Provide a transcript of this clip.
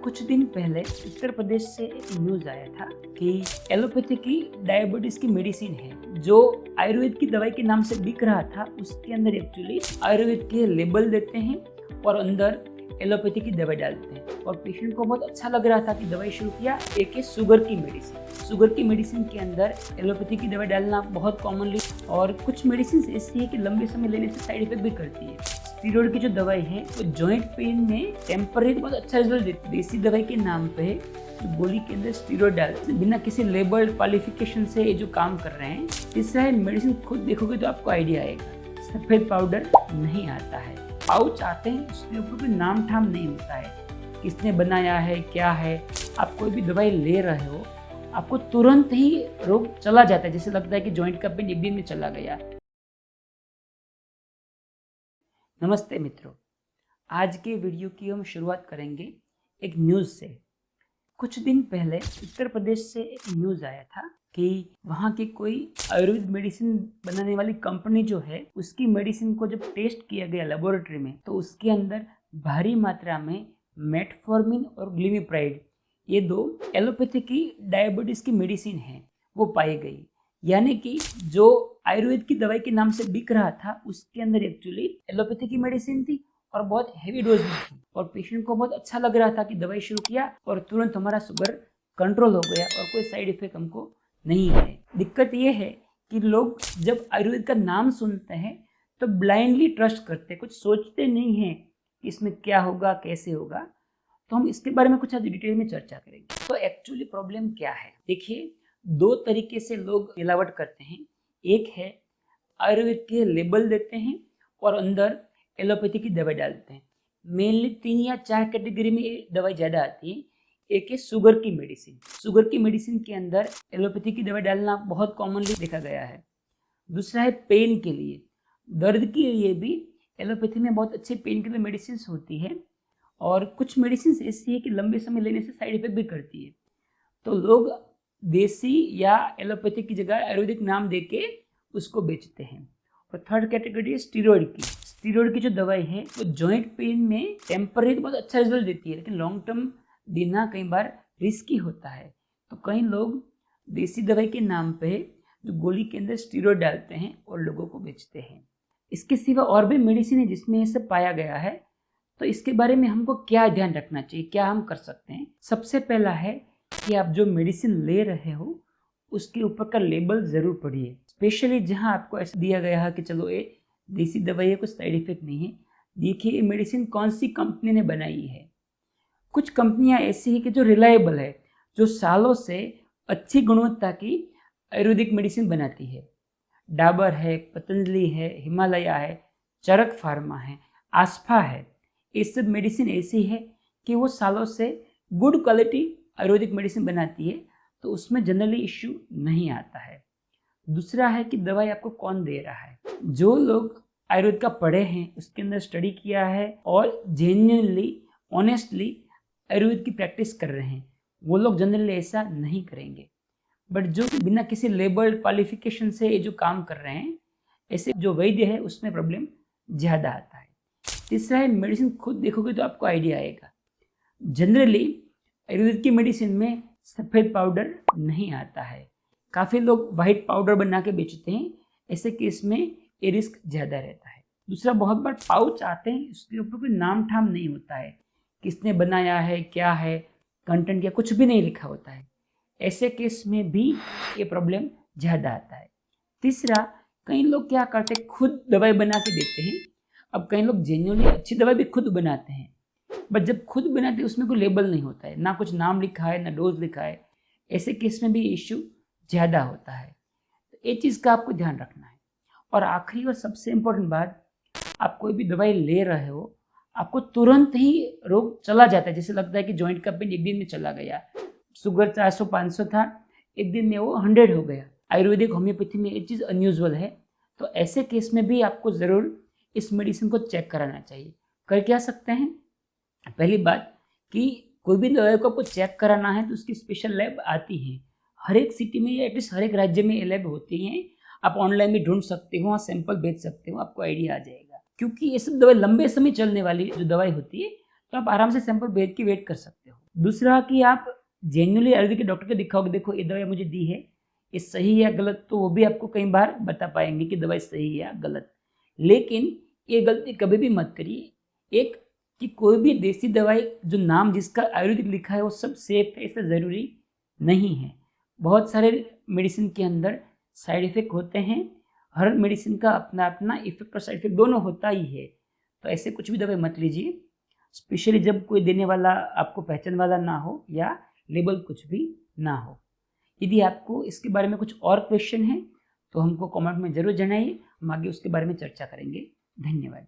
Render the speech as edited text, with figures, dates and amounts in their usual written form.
कुछ दिन पहले उत्तर प्रदेश से एक न्यूज आया था कि एलोपैथी की डायबिटीज की मेडिसिन है जो आयुर्वेद की दवाई के नाम से बिक रहा था। उसके अंदर एक्चुअली आयुर्वेद के लेबल देते हैं और अंदर एलोपैथी की दवाई डालते हैं और पेशेंट को बहुत अच्छा लग रहा था कि दवाई शुरू किया। एक है शुगर की मेडिसिन। शुगर की मेडिसिन के अंदर एलोपैथी की दवाई डालना बहुत कॉमनली, और कुछ मेडिसिन ऐसी है कि लंबे समय लेने से साइड इफेक्ट भी करती है। स्टीरॉयड की जो दवाई है वो जॉइंट पेन में टेम्पररी बहुत अच्छा रिजल्ट देती है। देसी दवाई के नाम पे गोली के अंदर स्टीरॉयड डालते हैं बिना किसी लेबल क्वालिफिकेशन से ये जो काम कर रहे हैं। तीसरा है मेडिसिन खुद देखोगे तो आपको आइडिया आएगा, सफेद पाउडर नहीं आता है, पाउच आते हैं उसके ऊपर कोई नाम ठाम नहीं होता है, किसने बनाया है क्या है। आप कोई भी दवाई ले रहे हो आपको तुरंत ही रोग चला जाता है, जैसे लगता है कि जॉइंट का पेन एक दिन में चला गया। नमस्ते मित्रों, आज के वीडियो की हम शुरुआत करेंगे एक न्यूज़ से। कुछ दिन पहले उत्तर प्रदेश से एक न्यूज़ आया था कि वहाँ की कोई आयुर्वेद मेडिसिन बनाने वाली कंपनी जो है उसकी मेडिसिन को जब टेस्ट किया गया लेबोरेटरी में तो उसके अंदर भारी मात्रा में मेटफॉर्मिन और ग्लिमिप्राइड, ये दो एलोपैथी की डायबिटीज की मेडिसिन है, वो पाई गई। यानी कि जो आयुर्वेद की दवाई के नाम से बिक रहा था उसके अंदर एक्चुअली एलोपैथी की मेडिसिन थी और बहुत हैवी डोज में थी और पेशेंट को बहुत अच्छा लग रहा था कि दवाई शुरू किया और तुरंत हमारा शुगर कंट्रोल हो गया और कोई साइड इफेक्ट हमको नहीं है। दिक्कत ये है कि लोग जब आयुर्वेद का नाम सुनते हैं तो ब्लाइंडली ट्रस्ट करते हैं, कुछ सोचते नहीं हैं कि इसमें क्या होगा कैसे होगा। तो हम इसके बारे में कुछ आज डिटेल में चर्चा करेंगे। तो एक्चुअली प्रॉब्लम क्या है, देखिए दो तरीके से लोग मिलावट करते हैं। एक है आयुर्वेद के लेबल देते हैं और अंदर एलोपैथी की दवाई डालते हैं। मेनली 3 या 4 कैटेगरी में ये दवाई ज़्यादा आती है। एक है शुगर की मेडिसिन। शुगर की मेडिसिन के अंदर एलोपैथी की दवाई डालना बहुत कॉमनली देखा गया है। दूसरा है पेन के लिए, दर्द के लिए भी एलोपैथी में बहुत अच्छी पेन किलर मेडिसिन होती है और कुछ मेडिसिन ऐसी है कि लंबे समय लेने से साइड इफेक्ट भी करती है। तो लोग देसी या एलोपैथी की जगह आयुर्वेदिक नाम देके उसको बेचते हैं। और थर्ड कैटेगरी है स्टीरॉयड की। स्टीरॉयड की जो दवाई है वो जॉइंट पेन में टेम्पररी बहुत अच्छा रिजल्ट देती है, लेकिन लॉन्ग टर्म देना कई बार रिस्की होता है। तो कई लोग देसी दवाई के नाम पे जो गोली के अंदर स्टीरॉयड डालते हैं और लोगों को बेचते हैं। इसके सिवा और भी मेडिसिन है जिसमें ये सब पाया गया है। तो इसके बारे में हमको क्या ध्यान रखना चाहिए, क्या हम कर सकते हैं। सबसे पहला है कि आप जो मेडिसिन ले रहे हो उसके ऊपर का लेबल ज़रूर पढ़िए, स्पेशली जहां आपको ऐसा दिया गया है कि चलो ये देसी दवाई है, कुछ साइड इफेक्ट नहीं है। देखिए ये मेडिसिन कौन सी कंपनी ने बनाई है। कुछ कंपनियां ऐसी है कि जो रिलायबल है, जो सालों से अच्छी गुणवत्ता की आयुर्वेदिक मेडिसिन बनाती है। डाबर है, पतंजलि है, हिमालया है, चरक फार्मा है, आस्फा है। ये सब मेडिसिन ऐसी है कि वो सालों से गुड क्वालिटी आयुर्वेदिक मेडिसिन बनाती है, तो उसमें जनरली इश्यू नहीं आता है। दूसरा है कि दवाई आपको कौन दे रहा है। जो लोग आयुर्वेद का पढ़े हैं, उसके अंदर स्टडी किया है और जेन्युइनली ऑनेस्टली आयुर्वेद की प्रैक्टिस कर रहे हैं, वो लोग जनरली ऐसा नहीं करेंगे। बट जो बिना किसी लेबल क्वालिफिकेशन से ये जो काम कर रहे हैं, ऐसे जो वैद्य है उसमें प्रॉब्लम ज़्यादा आता है। तीसरा है मेडिसिन खुद देखोगे तो आपको आइडिया आएगा। जनरली आयुर्वेद की मेडिसिन में सफ़ेद पाउडर नहीं आता है, काफ़ी लोग वाइट पाउडर बना के बेचते हैं। ऐसे केस में ये रिस्क ज़्यादा रहता है। दूसरा, बहुत बार पाउच आते हैं उसके ऊपर कोई नाम ठाम नहीं होता है, किसने बनाया है क्या है, कंटेंट क्या, कुछ भी नहीं लिखा होता है। ऐसे केस में भी ये प्रॉब्लम ज़्यादा आता है। तीसरा, कई लोग क्या करते हैं, खुद दवाई बना के देते हैं। अब कई लोग जेन्युइनली अच्छी दवाई भी खुद बनाते हैं, बट जब खुद बनाते हैं उसमें कोई लेबल नहीं होता है, ना कुछ नाम लिखा है ना डोज लिखा है। ऐसे केस में भी इश्यू ज़्यादा होता है। तो ये चीज़ का आपको ध्यान रखना है। और आखिरी और सबसे इम्पोर्टेंट बात, आप कोई भी दवाई ले रहे हो आपको तुरंत ही रोग चला जाता है, जैसे लगता है कि जॉइंट का पेन एक दिन में चला गया। शुगर 400-500 था, एक दिन में वो 100 हो गया। आयुर्वेदिक होम्योपैथी में ये चीज़ अनयूजुअल है। तो ऐसे केस में भी आपको ज़रूर इस मेडिसिन को चेक कराना चाहिए। कर क्या सकते हैं, पहली बात कि कोई भी दवाई को आपको चेक कराना है तो उसकी स्पेशल लैब आती है। हर एक सिटी में या एटलीस्ट हर एक राज्य में ये लैब होती हैं। आप ऑनलाइन भी ढूंढ सकते हो, सैंपल भेज सकते हो, आपको आइडिया आ जाएगा। क्योंकि ये सब दवाई लंबे समय चलने वाली जो दवाई होती है, तो आप आराम से सैंपल भेज के वेट कर सकते हो। दूसरा कि आप जेन्युइनली आयुर्वेदिक के डॉक्टर को दिखाओगे, देखो ये दवाई मुझे दी है, ये सही है या गलत, तो वो भी आपको कई बार बता पाएंगे कि दवाई सही है या गलत। लेकिन ये गलती कभी भी मत करिए, एक कि कोई भी देसी दवाई जो नाम जिसका आयुर्वेदिक लिखा है वो सब सेफ है, ऐसा ज़रूरी नहीं है। बहुत सारे मेडिसिन के अंदर साइड इफ़ेक्ट होते हैं, हर मेडिसिन का अपना अपना इफेक्ट और साइड इफेक्ट दोनों होता ही है। तो ऐसे कुछ भी दवाई मत लीजिए, स्पेशली जब कोई देने वाला आपको पहचान वाला ना हो या लेबल कुछ भी ना हो। यदि आपको इसके बारे में कुछ और क्वेश्चन है तो हमको कमेंट में ज़रूर जनाइए, हम आगे उसके बारे में चर्चा करेंगे। धन्यवाद।